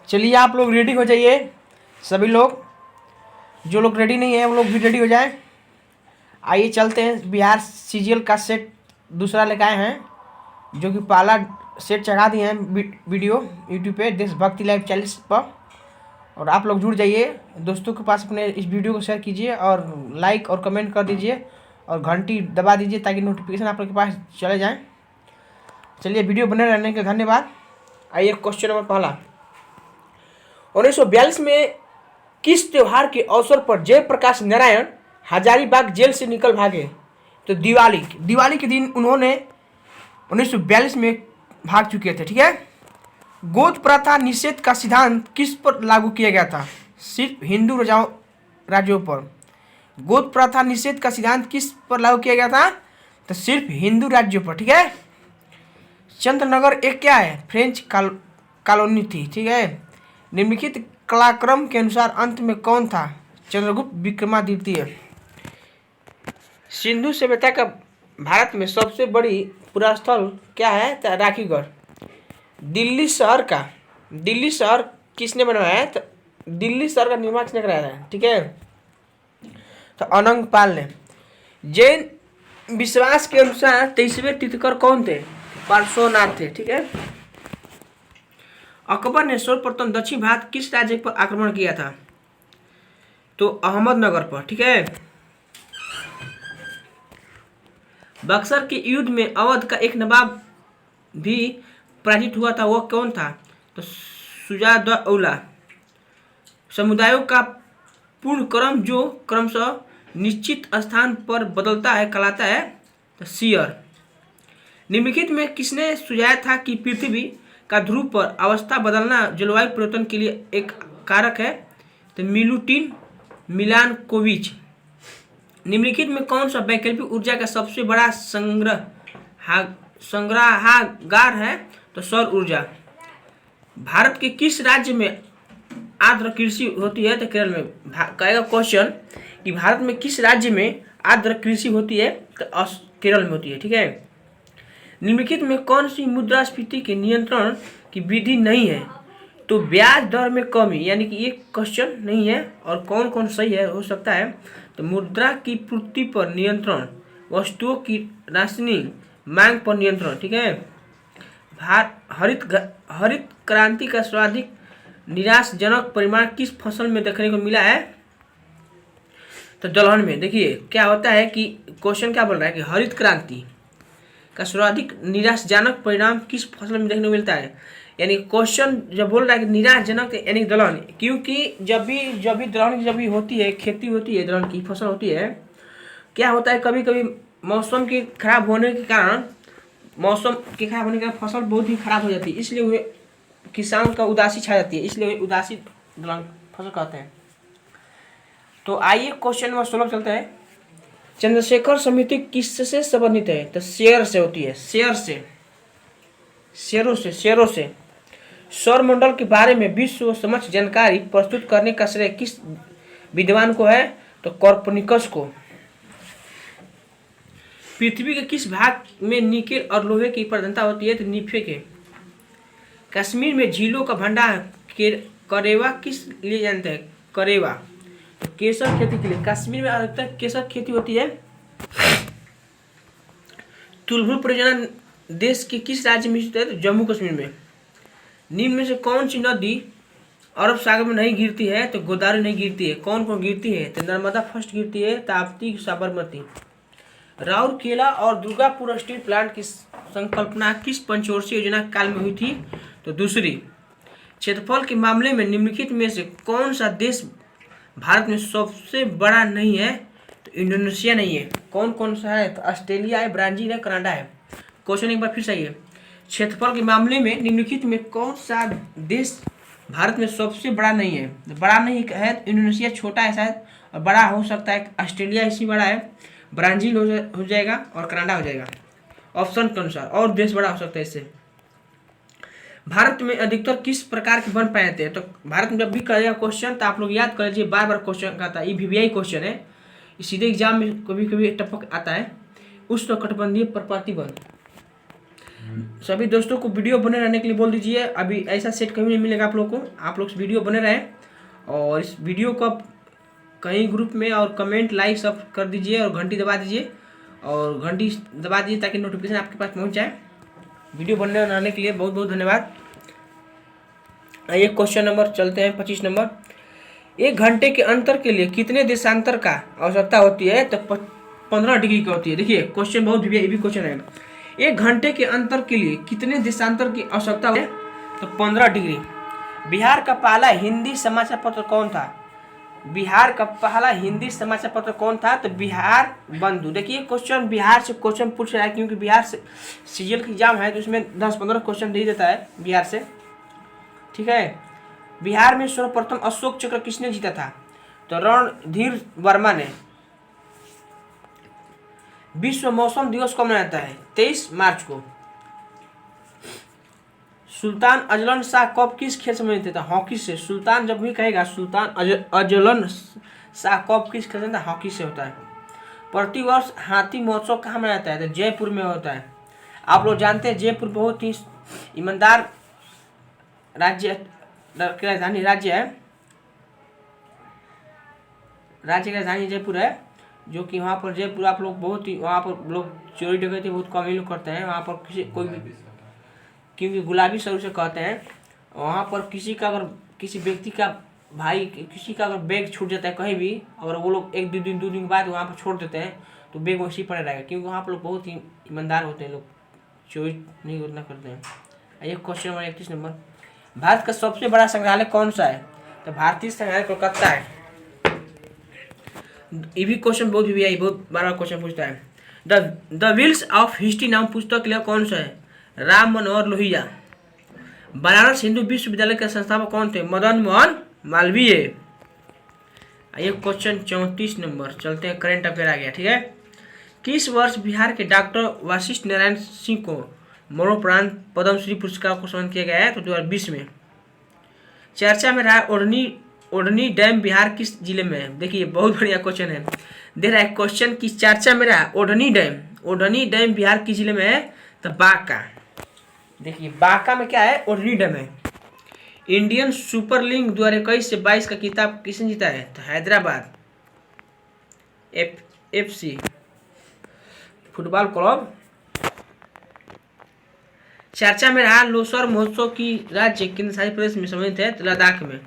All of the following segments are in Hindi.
चलिए आप लोग रेडी हो जाइए, सभी लोग। जो लोग रेडी नहीं है वो लोग भी रेडी हो जाएं। आइए चलते हैं। बिहार सीजीएल का सेट दूसरा लेकर आए हैं, जो कि पहला सेट चढ़ा दिए हैं वीडियो यूट्यूब पे देशभक्ति लाइव चैनल पर। और आप लोग जुड़ जाइए, दोस्तों के पास अपने इस वीडियो को शेयर कीजिए और लाइक और कमेंट कर दीजिए और घंटी दबा दीजिए ताकि नोटिफिकेशन आप लोग के पास चले जाएँ। चलिए, वीडियो बने रहने के धन्यवाद। आइए क्वेश्चन नंबर पहला। 1942 में किस त्योहार के अवसर पर जयप्रकाश नारायण हजारीबाग जेल से निकल भागे? तो दिवाली के दिन उन्होंने 1942 में भाग चुके थे। ठीक है। गोद प्रथा निषेध का सिद्धांत किस पर लागू किया गया था? सिर्फ हिंदू राज्यों पर। गोद प्रथा निषेध का सिद्धांत किस पर लागू किया गया था? तो सिर्फ हिंदू राज्यों पर। ठीक है। चंद्रनगर एक क्या है? फ्रेंच कॉलोनी थी। ठीक है। निम्नलिखित कलाक्रम के अनुसार अंत में कौन था? चंद्रगुप्त विक्रमादित्य। सिंधु सभ्यता का भारत में सबसे बड़ी पूरा स्थल क्या है? तो राखीगढ़। दिल्ली शहर किसने बनवाया है? तो दिल्ली शहर का निर्माण किसने कराया है? ठीक है। तो अनंग पाल ने। जैन विश्वास के अनुसार 23वें तीर्थंकर कौन थे? पार्श्वनाथ थे। ठीक है। अकबर ने सर्वप्रथम दक्षिण भारत किस राज्य पर आक्रमण किया था? तो अहमदनगर पर। ठीक है। बक्सर के युद्ध में अवध का एक नवाब भी पराजित हुआ था, वह कौन था? तो शुजा-उद-दौला। समुदायों का पूर्ण क्रम जो क्रमशः निश्चित स्थान पर बदलता है कहलाता है तो शियर। निम्नलिखित में किसने सुझाया था कि पृथ्वी का ध्रुव पर अवस्था बदलना जलवायु परिवर्तन के लिए एक कारक है? तो मिलुटिन मिलानकोविच। निम्नलिखित में कौन सा वैकल्पिक ऊर्जा का सबसे बड़ा संग्रहागार है? तो सौर ऊर्जा। भारत के किस राज्य में आर्द्र कृषि होती है? तो केरल में। कहेगा क्वेश्चन कि भारत में किस राज्य में आर्द्र कृषि होती है? तो केरल में होती है। ठीक है। निम्नलिखित में कौन सी मुद्रास्फीति के नियंत्रण की विधि नहीं है? तो ब्याज दर में कमी, यानी कि ये क्वेश्चन नहीं है। और कौन कौन सही है हो सकता है? तो मुद्रा की पूर्ति पर नियंत्रण, वस्तुओं की राशनिंग, मांग पर नियंत्रण। ठीक है। हरित क्रांति का सर्वाधिक निराशजनक परिणाम किस फसल में देखने को मिला है? तो दलहन में। देखिए क्या होता है कि क्वेश्चन क्या बोल रहा है कि हरित क्रांति का सर्वाधिक निराशजनक परिणाम किस फसल में देखने को मिलता है? यानी क्वेश्चन जब बोल रहा है कि निराशजनक यानी दलहन, क्योंकि जब भी दलहन जब भी होती है, खेती होती है, दलहन की फसल होती है, क्या होता है कभी कभी मौसम के खराब होने के कारण फसल बहुत ही खराब हो जाती है, इसलिए वे किसान का उदासी छा जाती है, इसलिए उदासी दलहन फसल कहते हैं। तो आइए क्वेश्चन नंबर 16 चलते हैं। चंद्रशेखर समिति किससे संबंधित है? तो शेयर से होती है। शेयरों से। सौर मंडल के बारे में विश्व समक्ष जानकारी प्रस्तुत करने का श्रेय किस विद्वान को है? तो कोpernicus को। पृथ्वी के किस भाग में निकेल और लोहे की प्रधानता होती है? तो नीफे के। कश्मीर में झीलों का भंडार करेवा किस लिए जानते हैं? करेवा। तो केसर खेती के लिए। कश्मीर में अधिकतर केसर खेती होती है। तुलहुल परियोजना देश के किस राज्य में स्थित है? तो जम्मू कश्मीर में। निम्न में से कौन सी नदी अरब सागर में नहीं गिरती है? तो गोदावरी नहीं गिरती है। कौन कौन गिरती है? तो नर्मदा फर्स्ट गिरती है, ताप्ती, साबरमती। राउरकेला और दुर्गापुर स्टील प्लांट की संकल्पना किस पंचवर्षीय योजना काल में हुई थी? तो दूसरी। क्षेत्रफल के मामले में निम्नलिखित में से कौन सा देश भारत में सबसे बड़ा नहीं है? तो इंडोनेशिया नहीं है। कौन कौन सा है? तो ऑस्ट्रेलिया है, ब्राजील है, कनाडा है। क्वेश्चन एक बार फिर सही है। क्षेत्रफल के मामले में निम्नलिखित में कौन सा देश भारत में सबसे बड़ा नहीं है? बड़ा नहीं है इंडोनेशिया, छोटा है शायद, और बड़ा हो सकता है ऑस्ट्रेलिया, इसी बड़ा है, ब्राजील हो जाएगा और कनाडा हो जाएगा ऑप्शन के अनुसार। और देश बड़ा हो सकता है इससे। भारत में अधिकतर किस प्रकार के वन पाए जाते हैं? तो भारत में जब भी करेगा क्वेश्चन तो आप लोग याद कर लीजिए, बार बार क्वेश्चन आता है, ये VVI क्वेश्चन है, सीधे एग्जाम में कभी कभी टपक आता है। उष्णकटिबंधीय पर्वतीय वन। सभी दोस्तों को वीडियो बने रहने के लिए बोल दीजिए। अभी ऐसा सेट कहीं नहीं मिलेगा आप लोग को। आप लोग वीडियो बने रहें और इस वीडियो को आप कहीं ग्रुप में और कमेंट लाइक सब कर दीजिए और घंटी दबा दीजिए और घंटी दबा दीजिए ताकि नोटिफिकेशन आपके पास पहुंच जाए। वीडियो बनने रहने के लिए बहुत बहुत धन्यवाद। आइए क्वेश्चन नंबर चलते हैं 25 नंबर। 1 घंटे के अंतर के लिए कितने देशांतर का आवश्यकता होती है? तो 15 डिग्री की होती है। देखिए क्वेश्चन बहुत भी क्वेश्चन है। 1 घंटे के अंतर के लिए कितने देशांतर की आवश्यकता है? तो 15 डिग्री। बिहार का पहला हिंदी समाचार पत्र कौन था? बिहार का पहला हिंदी समाचार पत्र कौन था? तो बिहार बंधु। देखिए क्वेश्चन बिहार से क्वेश्चन पूछ रहा है क्योंकि बिहार से सीजीएल की एग्जाम है तो इसमें 10-15 क्वेश्चन दे देता है बिहार से। ठीक है। बिहार में सर्वप्रथम अशोक चक्र किसने जीता था? तो रणधीर वर्मा ने। विश्व मौसम दिवस कब मनाया जाता है? 23 मार्च को। सुल्तान अजलन शाह कब किस खेल से संबंधित था? हॉकी से। सुल्तान जब भी कहेगा सुल्तान अजलन शाह कब किस खेल से? हॉकी से होता है। प्रतिवर्ष हाथी महोत्सव कहाँ मनाया जाता है? तो जयपुर में होता है। आप लोग जानते हैं जयपुर बहुत ही ईमानदार राज्य राजधानी राज्य है। राज्य की राजधानी जयपुर है जो कि वहाँ पर जयपुर आप लोग बहुत ही वहाँ पर लोग चोरी डकैती बहुत कम ही लोग करते हैं। वहाँ पर किसी कोई भी क्योंकि गुलाबी शहर से कहते हैं। वहाँ पर किसी का अगर किसी व्यक्ति का भाई किसी का अगर बैग छूट जाता है कहीं भी और वो लोग 1-2 दिन के बाद वहाँ पर छोड़ देते हैं तो बैग वैसे ही पड़े रहेगा क्योंकि वहाँ पर लोग बहुत ही ईमानदार होते हैं। लोग चोरी नहीं उतना करते हैं। आइए क्वेश्चन नंबर 31 नंबर। भारत का सबसे बड़ा संग्रहालय कौन सा है? तो भारतीय संग्रहालय कोलकाता है। ये भी क्वेश्चन बहुत बार क्वेश्चन पूछता है। द व्हील्स ऑफ हिस्ट्री नाम पुस्तक लिया कौन सा है? राम मनोहर लोहिया। बनारस हिंदू विश्वविद्यालय के संस्थापक कौन थे? मदन मोहन मालवीय। आइए क्वेश्चन 34 नंबर चलते हैं। करंट अफेयर आ गया। ठीक है। किस वर्ष बिहार के डॉक्टर वशिष्ठ नारायण सिंह को मरणोपरांत पद्मश्री पुरस्कार को सम्मानित किया गया है? तो 2020 में। चर्चा में रहा ओढ़नी डैम बिहार किस जिले में है? देखिए बहुत बढ़िया क्वेश्चन है। दे रहा है क्वेश्चन की चर्चा में रहा ओढ़नी डैम बिहार किस जिले में है? तो बांका। देखिए बांका में क्या है? ओढ़नी डैम है। इंडियन सुपर लीग 2021 से 22 का खिताब किसने जीता है? तो हैदराबाद FC फुटबॉल क्लब। चर्चा में रहा लोसर महोत्सव की राज्य केंद्र शासित प्रदेश में सम्मिलित है? तो लद्दाख में।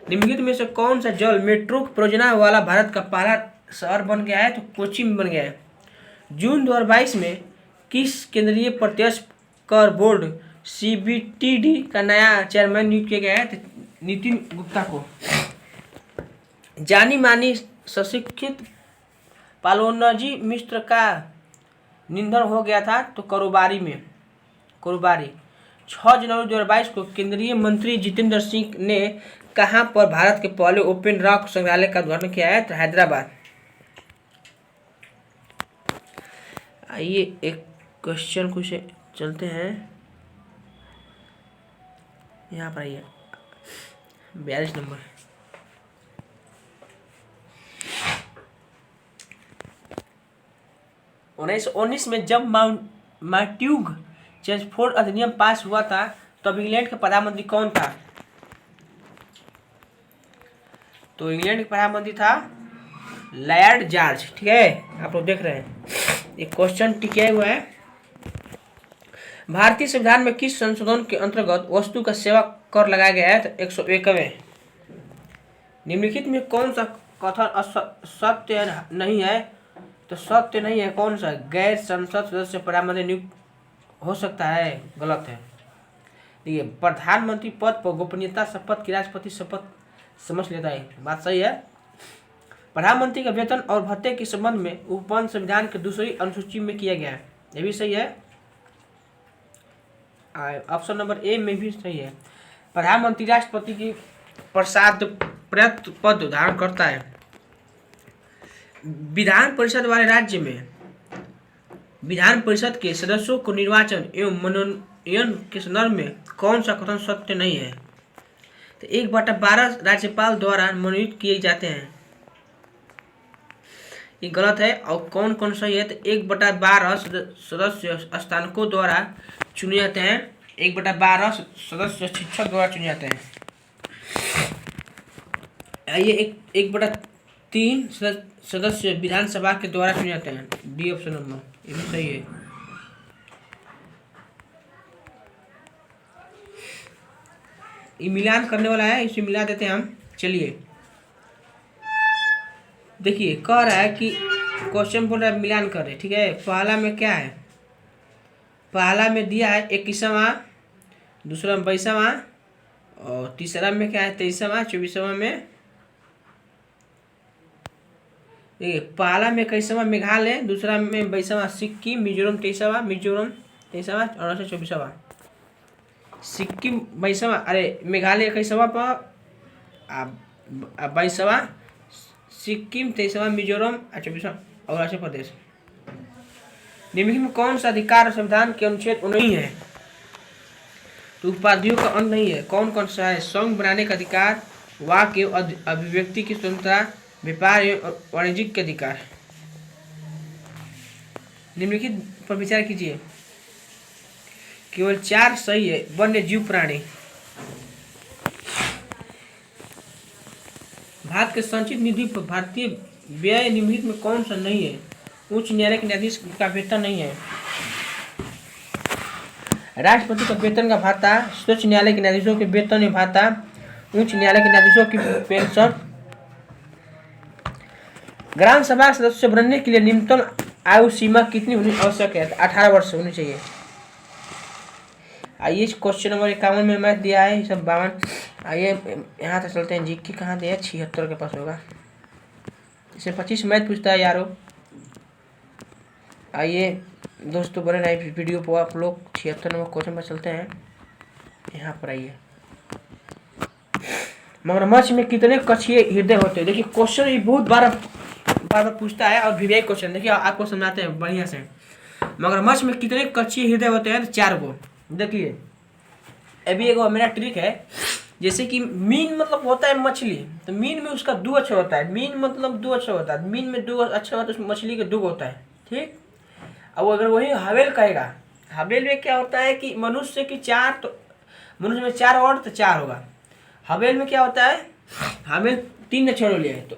निम्नलिखित में से कौन सा जल मेट्रो परियोजना वाला भारत का पहला शहर बन गया है? तो कोच्चि में बन गया है। जून 2022 में किस केंद्रीय प्रत्यक्ष कर बोर्ड CBTD का नया चेयरमैन नियुक्त किया गया है? तो नितिन गुप्ता को। जानी मानी सुशिक्षित पालोनजी मिश्र का निधन हो गया था? तो कारोबारी 6 जनवरी 2022 को केंद्रीय मंत्री जितेंद्र सिंह ने कहां पर भारत के पहले ओपन रॉक संग्रहालय का उद्घाटन किया है? तो हैदराबाद। आइए एक क्वेश्चन कुछ चलते हैं। यहाँ पर आइए 42 नंबर। उन्नीस में जब मार्ट्यूग चेम्सफोर्ड अधिनियम पास हुआ था तब इंग्लैंड का प्रधानमंत्री कौन था? तो इंग्लैंड का प्रधानमंत्री था लॉर्ड जॉर्ज। ठीक है। आप लोग देख रहे हैं एक क्वेश्चन टिका हुआ है। भारतीय संविधान में किस संशोधन के अंतर्गत वस्तु का सेवा कर लगाया गया है? तो 101वें। निम्नलिखित में कौन सा कथन सत्य नहीं है? तो सत्य नहीं है कौन सा? गैर संसद सदस्य प्रधानमंत्री नियुक्त हो सकता है? गलत है। देखिए प्रधानमंत्री पद पर गोपनीयता शपथ की राष्ट्रपति शपथ समझ लेता है। बात सही है। प्रधानमंत्री का वेतन और भत्ते के संबंध में उपबंध संविधान के दूसरी अनुसूची में किया गया है। ये भी सही है। ऑप्शन नंबर ए में भी सही है। प्रधानमंत्री राष्ट्रपति की प्रसाद पद धारण करता है। विधान परिषद वाले राज्य में विधान परिषद के सदस्यों को निर्वाचन एवं मनोनयन के संदर्भ में कौन सा कथन सत्य नहीं है? तो 1/12 राज्यपाल द्वारा मनोनीत किए जाते हैं। ये गलत है। और कौन कौन सही है? तो 1/12 सदस्य स्थानकों द्वारा चुने जाते हैं। 1/12 सदस्य शिक्षक द्वारा चुने जाते हैं। ये 1/3 सदस्य विधानसभा के द्वारा चुने जाते हैं। डी ऑप्शन नंबर ये भी सही है। ये मिलान करने वाला है, इसे मिला देते हैं हम। चलिए देखिए, कह रहा है कि क्वेश्चन बोल रहा है मिलान करे, ठीक है। पहला में क्या है? पहला में दिया है 21वां, दूसरा में 22वां, और तीसरा में क्या है? 23वां, 24वां में। देखिए पहला में 21वां मेघालय, दूसरा में 22वां सिक्किम, मिजोरम 23वां, मिजोरम 23वां, अरुणाचल 24वां। सिक्किम 22वां, अरे मेघालय 21वां पर, 22वां सिक्किम, 23वां मिजोरम, 24वां अरुणाचल प्रदेश। निम्नलिखित में कौन सा अधिकार संविधान के अनुच्छेद 19 है? तो उपाधियों का अंत नहीं है। कौन कौन सा है? संघ बनाने का अधिकार, वाक एवं अभिव्यक्ति की स्वतंत्रता, व्यापार एवं वाणिज्यिक के अधिकार। निम्नलिखित पर विचार कीजिए। केवल 4 सही है। वन्य जीव प्राणी। भारत के संचित निधि पर भारतीय व्यय निम्नलिखित में कौन सा नहीं है? उच्च न्यायालय के न्यायाधीश का वेतन नहीं है। राष्ट्रपति का वेतन का भाता, सर्वोच्च न्यायालय के न्यायाधीशों के वेतन एवं भाता, उच्च न्यायालय के न्यायाधीशों की पेंशन। ग्राम सभा सदस्य बनने के लिए न्यूनतम आयु सीमा कितनी होनी आवश्यक है? 18 वर्ष होनी चाहिए। आइए क्वेश्चन नंबर 51 में मैथ दिया है, सब 52। आइए यहाँ से चलते हैं। जीके कहाँ दिया है? 76 के पास होगा। इसे 25 मैथ पूछता है यारो। आइए दोस्तों बने रहे वीडियो पर आप लोग। 76 नंबर क्वेश्चन पर चलते हैं। यहाँ पर आइए। मगरमच्छ में कितने कछुए हृदय होते हैं? देखिए क्वेश्चन ये बहुत बार पूछता है और वीवीआई क्वेश्चन। देखिए आपको समझाते हैं बढ़िया से। मगरमच्छ में कितने कछुए हृदय होते हैं? तो 4 गो। देखिए अभी एक मेरा ट्रिक है। जैसे कि मीन मतलब होता है मछली, तो मीन में उसका 2 अक्षर होता है। मीन मतलब 2 अक्षर होता है। मीन में 2 अक्षर होता है, तो मछली के 2 होता है, ठीक। अब अगर वही हवेल कहेगा, हवेल में क्या होता है कि मनुष्य की 4, तो मनुष्य में 4 और तो 4 होगा। हवेल में क्या होता है? हवेल 3 अक्षर लिया है, तो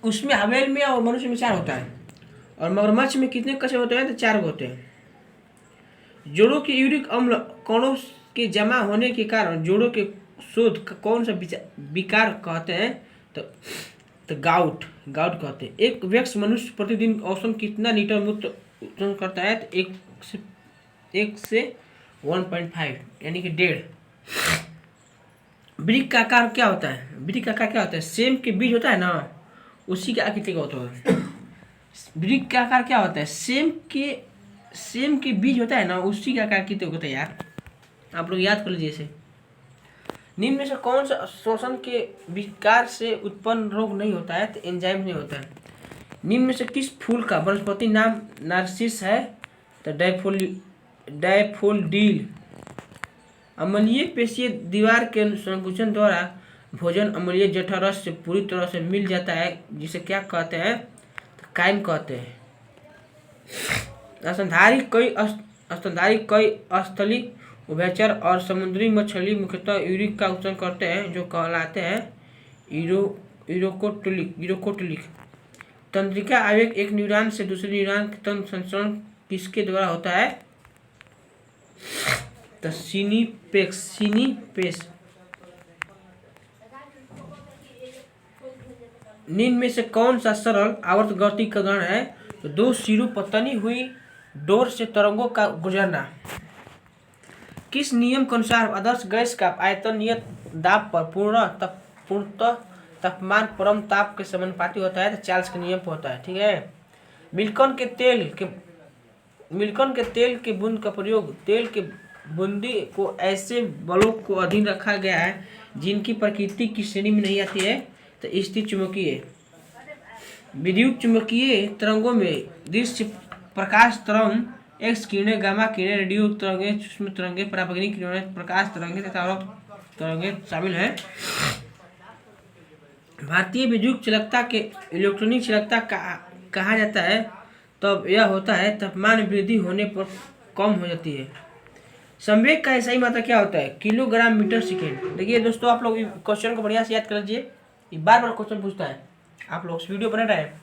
उसमें हवेल में और मनुष्य में 4 होता है। और मगरमच्छ में कितने कछुए होते हैं? तो 4 होते हैं। जोड़ों के यूरिक अम्ल कणों के जमा होने के कारण जोड़ों के शोध कौन सा विकार कहते हैं? तो गाउट कहते हैं। एक वयस्क मनुष्य प्रतिदिन औसतन कितना लीटर मूत्र उत्पन्न करता है? तो 1 से 1.5 यानी कि 1.5। वृक्क का आकार क्या होता है? वृक्क का आकार क्या होता है? सेम के बीज होता है ना, उसी के आकृति का होता है। वृक्क का आकार क्या होता है? सेम के बीज होता है ना, उसी का आकार कितने होता है यार। आप लोग याद कर लीजिए इसे। निम्न में से कौन सा श्वसन के विकार से उत्पन्न रोग नहीं होता है? तो एंजाइम नहीं होता है। निम्न में से किस फूल का वनस्पति नाम नार्सिस है? तो डैफोडिल। अम्लीय पेशीय दीवार के संकुचन द्वारा भोजन अम्लीय जठरस से पूरी तरह से मिल जाता है, जिसे क्या कहते हैं? तो काइम कहते हैं। स्तनधारी कई स्थली, उभयचर और समुद्री मछली मुख्यतः यूरिक का उत्सर्जन करते हैं, जो कहलाते हैं यूरोकोटिलिक। तंत्रिका आवेग एक न्यूरॉन से दूसरे न्यूरॉन के तंत्र संचरण किसके द्वारा होता है? तो सिनीपेस। निम्न में से कौन सा सरल आवर्त गति का गण है? तो 2 सिरों पर तनी हुई डोर से तरंगों का गुजरना। किस नियम के अनुसार आदर्श गैस का आयतन नियत दाब पर पूर्णतः तापमान परम ताप के समानुपाती होता है? तो चार्ल्स के नियम पर होता है, ठीक है। मिल्टन के तेल के बूंद का प्रयोग तेल के बूंदी को ऐसे बलों को अधीन रखा गया है जिनकी प्रकृति की श्रेणी में नहीं आती है। तो स्थिर चुंबकीय। विद्युत चुंबकीय तरंगों में दृश्य प्रकाश तरंग, एक्स किरणें, गामा किरणें, रेडियो तरंगें, सूक्ष्म तरंगें, पराबैंगनी किरणें, प्रकाश तरंगें तथा तरंगें शामिल हैं। भारतीय विद्युत चालकता के इलेक्ट्रॉनिक चालकता कहा जाता है तब यह होता है तापमान वृद्धि होने पर कम हो जाती है। संवेग का सही मात्रा क्या होता है? Kilogram metre second. देखिए दोस्तों, आप लोग क्वेश्चन को बढ़िया से याद कर लीजिए, ये बार बार क्वेश्चन पूछता है, आप लोग इस वीडियो बना रहे हैं।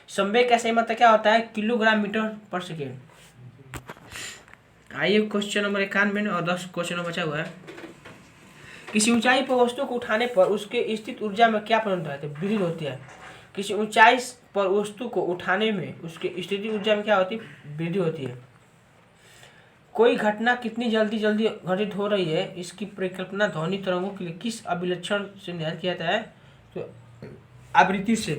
संवेग का सही मात्रा क्या होता है? किलोग्राम मीटर पर सेकेंड। आइए क्वेश्चन नंबर 91 में, और 10 क्वेश्चन बचा हुआ है। किसी ऊंचाई पर वस्तु को उठाने पर उसके स्थित ऊर्जा में क्या परिवर्तन होता है? तो वृद्धि होती है। किसी ऊंचाई पर वस्तु को उठाने में उसके स्थिति ऊर्जा में क्या होती है? वृद्धि होती है। कोई घटना कितनी जल्दी घटित हो रही है, इसकी परिकल्पना ध्वनि तरंगों के लिए किस अभिलक्षण से निर्धारित किया जाता है? तो आवृत्ति से।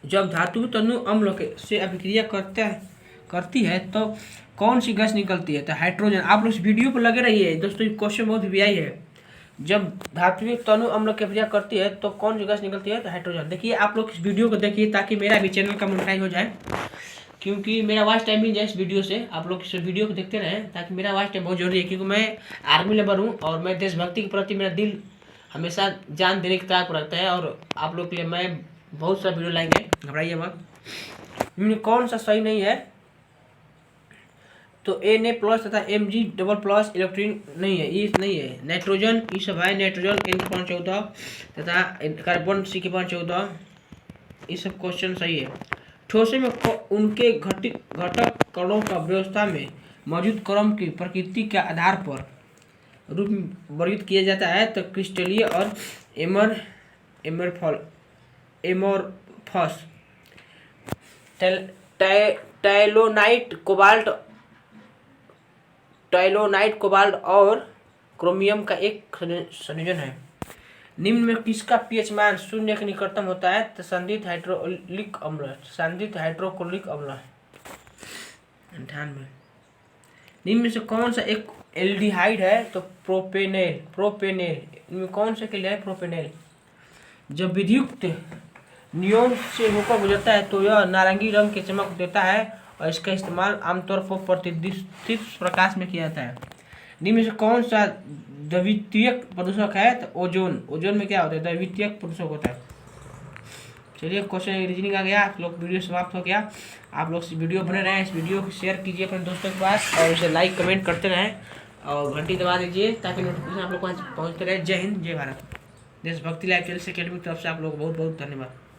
जब धातु तनु अम्ल से अभिक्रिया करती है तो कौन सी गैस निकलती है? तो हाइड्रोजन। आप लोग इस वीडियो पर लगे रहिए दोस्तों, क्वेश्चन बहुत वीआई है। जब धातु तनु अम्ल की अभिक्रिया करती है तो कौन सी गैस निकलती है? तो हाइड्रोजन। देखिए आप लोग इस वीडियो को देखिए ताकि मेरा भी चैनल का मोनेटाइज हो जाए, क्योंकि मेरा वॉच टाइम मिल जाए इस वीडियो से। आप लोग इस वीडियो को देखते रहें ताकि मेरा वॉच टाइम बहुत जरूरी है, क्योंकि मैं आर्मी लेबर हूँ और मैं देशभक्ति के प्रति मेरा दिल हमेशा जान देने की तैयार पर रखता है। और आप लोग के लिए मैं बहुत सा वीडियो लाएंगे, घबराइए मत। इनमें कौन सा सही नहीं है? तो Na प्लस तथा Mg डबल प्लस इलेक्ट्रॉन नहीं है, ये नहीं है। नाइट्रोजन ये सब है, नाइट्रोजन N-14 तथा कार्बन C-14, ये सब क्वेश्चन सही है। ठोसे में उनके घटक कणों का व्यवस्था में मौजूद क्रम की प्रकृति के आधार पर रूप में वर्गीकृत किया जाता है। तो क्रिस्टलीय और एमोरफस। टाइलोनाइट कोबाल्ट और क्रोमियम का एक संयोजन है। निम्न में किसका पीएच मान 0 के निकटतम होता है? तो संदिग्ध हाइड्रोक्लोरिक अम्ल। 98। निम्न में से कौन सा एक एल्डिहाइड है? तो प्रोपेनेल। इनमें कौन सा एल्डिहाइड है? प्रोपेनेल। जब विद्युत नियोन से होकर गुजरता है तो यह नारंगी रंग की चमक देता है और इसका इस्तेमाल आमतौर पर प्रतिदीप्त प्रकाश में किया जाता है। निम्न में से कौन सा द्वितीयक प्रदूषक है? तो ओजोन में क्या होता है? द्वितीयक प्रदूषक होता है। चलिए क्वेश्चन रीजनिंग आ गया, आप लोग वीडियो समाप्त हो गया। आप लोग वीडियो बने रहें, इस वीडियो को शेयर कीजिए अपने दोस्तों के पास और इसे लाइक कमेंट करते रहें और घंटी दबा दीजिए ताकि नोटिफिकेशन आप लोग को पहुँचते रहे। जय हिंद, जय भारत। देशभक्ति लाइव चैनल से अकेडमी की तरफ से आप लोग बहुत बहुत धन्यवाद।